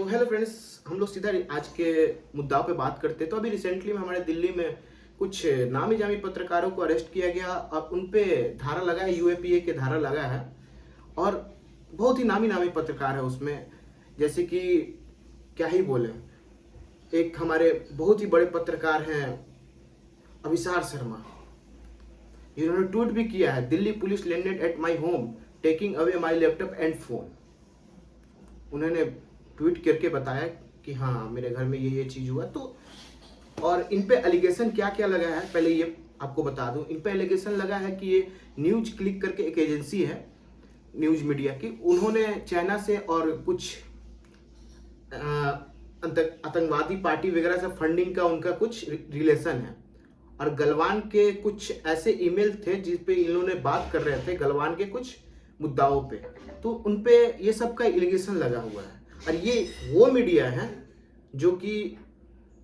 तो hello friends, हम लोग सीधा आज के मुद्दाओं पे बात करते हैं। तो अभी रिसेंटली में हमारे दिल्ली में कुछ नामी जामी पत्रकारों को अरेस्ट किया गया। अब उन पे धारा लगा है, यूएपीए के धारा लगा है और बहुत ही नामी नामी पत्रकार है उसमें। जैसे कि क्या ही बोले, एक हमारे बहुत ही बड़े पत्रकार हैं अभिसार शर्मा, जिन्होंने ट्वीट भी किया है, Delhi police landed at my home taking away my laptop and phone. उन्होंने ट्वीट करके बताया कि हाँ मेरे घर में ये चीज़ हुआ। तो और इन पे एलिगेशन क्या क्या लगा है, पहले ये आपको बता दूं। इन पे एलिगेशन लगा है कि ये न्यूज क्लिक करके एक एजेंसी है न्यूज मीडिया की, उन्होंने चाइना से और कुछ आतंकवादी पार्टी वगैरह से फंडिंग का उनका कुछ रिलेशन है। और गलवान के कुछ ऐसे ईमेल थे जिस पे इन्होंने बात कर रहे थे गलवान के कुछ मुद्दाओं पे, तो उन पे ये सब का एलिगेशन लगा हुआ है। और ये वो मीडिया है जो कि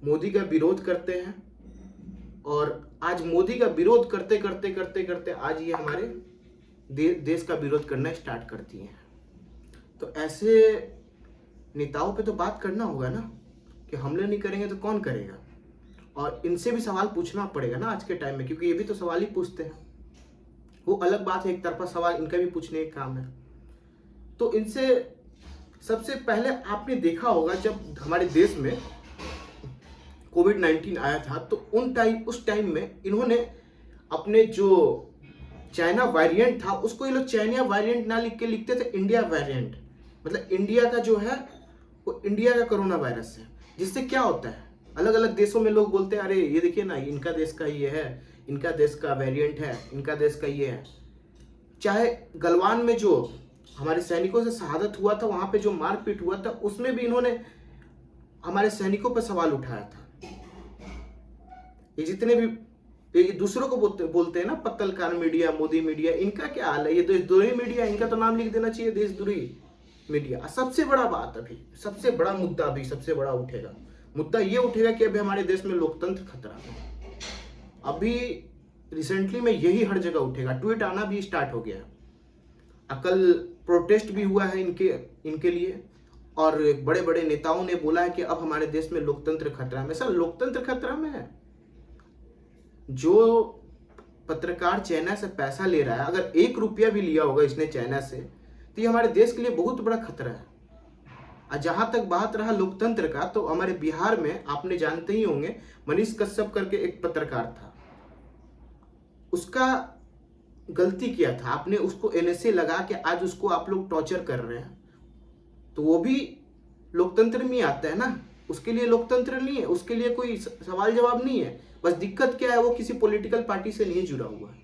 मोदी का विरोध करते हैं, और आज मोदी का विरोध करते करते करते करते आज ये हमारे देश का विरोध करना स्टार्ट करती हैं। तो ऐसे नेताओं पे तो बात करना होगा ना, कि हमले नहीं करेंगे तो कौन करेगा। और इनसे भी सवाल पूछना पड़ेगा ना आज के टाइम में, क्योंकि ये भी तो सवाल ही पूछते हैं। वो अलग बात है, एक तरफा सवाल इनका भी पूछने का काम है। तो इनसे सबसे पहले आपने देखा होगा जब हमारे देश में कोविड-19 आया था, तो उस टाइम में इन्होंने अपने जो चाइना वेरिएंट था उसको ये लोग चाइना वेरिएंट ना लिख के लिखते थे इंडिया वेरिएंट। मतलब इंडिया का जो है वो इंडिया का कोरोना वायरस है। जिससे क्या होता है, अलग अलग देशों में लोग बोलते हैं अरे ये देखिए ना, इनका देश का ये है, इनका देश का वेरिएंट है, इनका देश का ये है। चाहे गलवान में जो हमारे सैनिकों से शहादत हुआ था, वहां पे जो मारपीट हुआ था, उसमें भी इन्होंने हमारे सैनिकों पर सवाल उठाया था। ये जितने भी ये दूसरों को बोलते हैं ना पत्तलकार मीडिया, मोदी मीडिया, इनका क्या हाल है? ये देशद्रोही मीडिया, इनका तो नाम लिख देना चाहिए देशद्रोही मीडिया। सबसे बड़ा बात अभी, सबसे बड़ा मुद्दा अभी सबसे बड़ा उठेगा, मुद्दा ये उठेगा कि अभी हमारे देश में लोकतंत्र खतरा है। अभी रिसेंटली में यही हर जगह उठेगा, ट्वीट आना भी स्टार्ट हो गया है। कल प्रोटेस्ट भी हुआ है इनके लिए, और बड़े बड़े नेताओं ने बोला है कि अब हमारे देश में लोकतंत्र खतरा में। सर लोकतंत्र खतरा में है? जो पत्रकार चाइना से पैसा ले रहा है, अगर 1 रुपया भी लिया होगा इसने चाइना से, तो ये हमारे देश के लिए बहुत बड़ा खतरा है। और जहां तक बात रहा लोकतंत्र का, तो हमारे बिहार में आपने जानते ही होंगे, मनीष कश्यप करके एक पत्रकार था, उसका गलती किया था, आपने उसको एनएसए लगा के आज उसको आप लोग टॉर्चर कर रहे हैं। तो वो भी लोकतंत्र में आता है ना, उसके लिए लोकतंत्र नहीं है, उसके लिए कोई सवाल जवाब नहीं है। बस दिक्कत क्या है, वो किसी पॉलिटिकल पार्टी से नहीं जुड़ा हुआ है।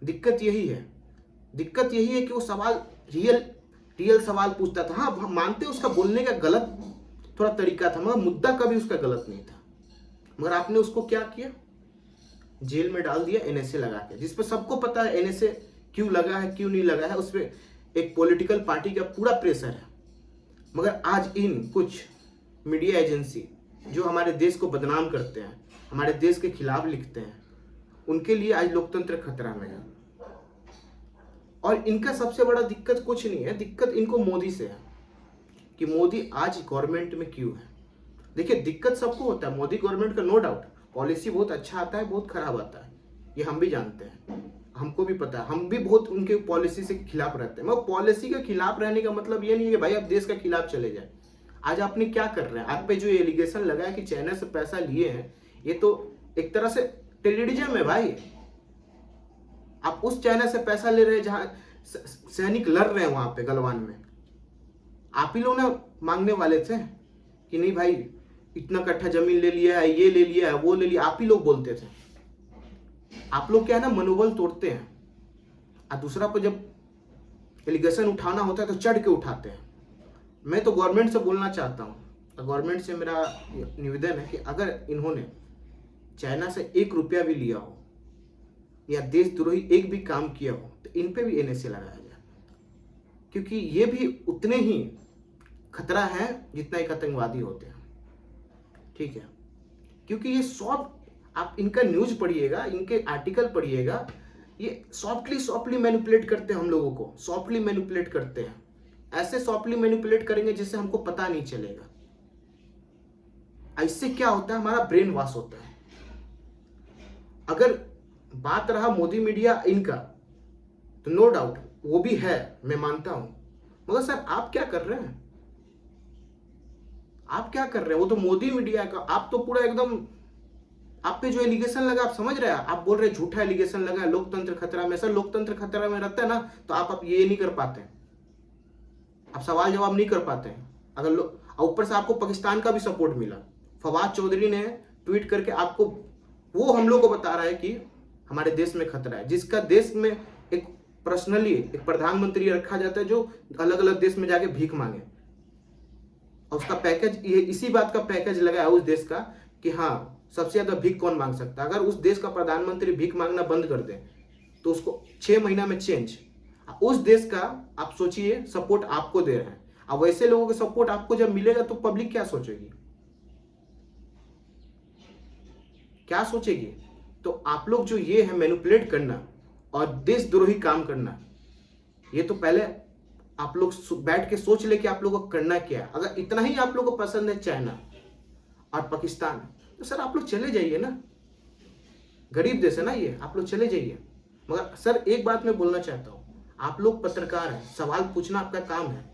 दिक्कत यही है, दिक्कत यही है कि वो सवाल रियल सवाल पूछता था। हाँ हम मानते हैं उसका बोलने का गलत थोड़ा तरीका था, मगर मुद्दा कभी उसका गलत नहीं था। मगर आपने उसको क्या किया, जेल में डाल दिया एनएसए लगा के, जिस पर सबको पता है एनएसए क्यों लगा है क्यों नहीं लगा है, उस पर एक पॉलिटिकल पार्टी का पूरा प्रेशर है। मगर आज इन कुछ मीडिया एजेंसी जो हमारे देश को बदनाम करते हैं, हमारे देश के खिलाफ लिखते हैं, उनके लिए आज लोकतंत्र खतरा में है। और इनका सबसे बड़ा दिक्कत कुछ नहीं है, दिक्कत इनको मोदी से है कि मोदी आज गवर्नमेंट में क्यों है। देखिए दिक्कत सबको होता है, मोदी गवर्नमेंट का नो डाउट पॉलिसी बहुत अच्छा आता है, बहुत खराब आता है, ये हम भी जानते हैं, हमको भी पता है, हम भी बहुत उनके पॉलिसी से खिलाफ रहते हैं। मगर पॉलिसी के खिलाफ रहने का मतलब ये नहीं है कि भाई आप देश के खिलाफ चले जाए। आज आपने क्या कर रहे हैं, आप पे जो एलिगेशन लगा है कि चाइना से पैसा लिए हैं, ये तो एक तरह से टेररिज्म है भाई। आप उस चाइना से पैसा ले रहे हैं जहां सैनिक लड़ रहे हैं, वहां पे गलवान में आप ही लोग ना मांगने वाले थे कि नहीं भाई इतना कट्ठा जमीन ले लिया है, ये ले लिया है, वो ले लिया, आप ही लोग बोलते थे। आप लोग क्या है ना, मनोबल तोड़ते हैं, और दूसरा पर जब एलिगेशन उठाना होता है तो चढ़ के उठाते हैं। मैं तो गवर्नमेंट से बोलना चाहता हूँ, गवर्नमेंट से मेरा निवेदन है कि अगर इन्होंने चाइना से 1 रुपया भी लिया हो या देशद्रोही एक भी काम किया हो, तो इन पे भी एनएसए लगाया जाए, क्योंकि ये भी उतने ही खतरा है जितना एक आतंकवादी होते हैं। ठीक है, क्योंकि ये सॉफ्ट, आप इनका न्यूज पढ़िएगा, इनके आर्टिकल पढ़िएगा, ये सॉफ्टली मैनिपुलेट करते हैं हम लोगों को, सॉफ्टली मैनिपुलेट करते हैं। ऐसे सॉफ्टली मैनिपुलेट करेंगे जिससे हमको पता नहीं चलेगा। इससे क्या होता है, हमारा ब्रेन वॉश होता है। अगर बात रहा मोदी मीडिया इनका, तो नो डाउट वो भी है, मैं मानता हूं, मगर सर आप क्या कर रहे हैं, आप क्या कर रहे हैं? वो तो मोदी मीडिया का, आप तो पूरा एकदम, आप पे जो एलिगेशन लगा आप समझ रहे हैं, आप बोल रहे हैं झूठा एलिगेशन लगा है, लोकतंत्र खतरा में। सर लोकतंत्र खतरा में रहता है ना, तो आप ये नहीं कर पाते, आप सवाल जवाब नहीं कर पाते हैं। अगर ऊपर से आपको पाकिस्तान का भी सपोर्ट मिला, फवाद चौधरी ने ट्वीट करके आपको, वो हम लोग को बता रहा है कि हमारे देश में खतरा है, जिसका देश में एक पर्सनली एक प्रधानमंत्री रखा जाता है जो अलग अलग देश में जाके भीख मांगे, और उसका पैकेज ये इसी बात का पैकेज लगा है उस देश का कि हाँ सबसे ज्यादा भीख कौन मांग सकता है। अगर उस देश का प्रधानमंत्री भीख मांगना बंद कर दे तो उसको 6 महीना में चेंज, उस देश का आप सोचिए सपोर्ट आपको दे रहे हैं। अब वैसे लोगों का सपोर्ट आपको जब मिलेगा तो पब्लिक क्या सोचेगी, क्या सोचेगी? तो आप लोग जो ये है मैनिपुलेट करना और देशद्रोही काम करना, ये तो पहले आप लोग बैठ के सोच ले कि आप लोगों को करना क्या है। अगर इतना ही आप लोगों को पसंद है चाइना और पाकिस्तान, तो सर आप लोग चले जाइए ना, गरीब देश है ना ये, आप लोग चले जाइए। मगर सर एक बात मैं बोलना चाहता हूं, आप लोग पत्रकार हैं, सवाल पूछना आपका काम है,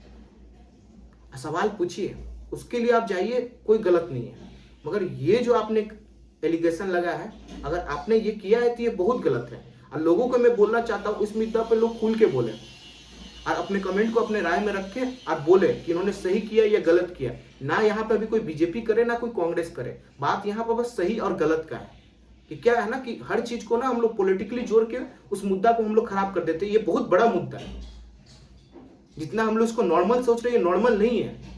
सवाल पूछिए, उसके लिए आप जाइए, कोई गलत नहीं है। मगर ये जो आपने एलिगेशन लगा है, अगर आपने ये किया है तो ये बहुत गलत है। और लोगों को मैं बोलना चाहता हूँ इस मुद्दा पर लोग खुल के बोले और अपने कमेंट को अपने राय में रखे और बोले कि इन्होंने सही किया या गलत किया। ना यहाँ पे अभी कोई बीजेपी करे ना कोई कांग्रेस करे, बात यहाँ पर बस सही और गलत का है कि क्या है ना कि हर चीज को ना हम लोग पॉलिटिकली जोड़ के उस मुद्दा को हम लोग खराब कर देते हैं। ये बहुत बड़ा मुद्दा है, जितना हम लोग इसको नॉर्मल सोच रहे हैं नॉर्मल नहीं है।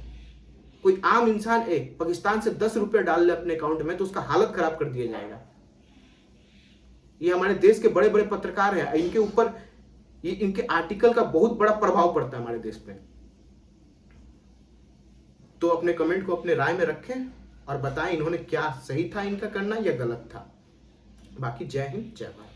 कोई आम इंसान एक पाकिस्तान से 10 रुपए डाल ले अपने अकाउंट में तो उसका हालत खराब कर दिया जाएगा। ये हमारे देश के बड़े बड़े पत्रकार हैं, इनके ऊपर ये इनके आर्टिकल का बहुत बड़ा प्रभाव पड़ता है हमारे देश पे। तो अपने कमेंट को अपने राय में रखें और बताएं इन्होंने क्या सही था इनका करना या गलत था। बाकी जय हिंद जय भारत।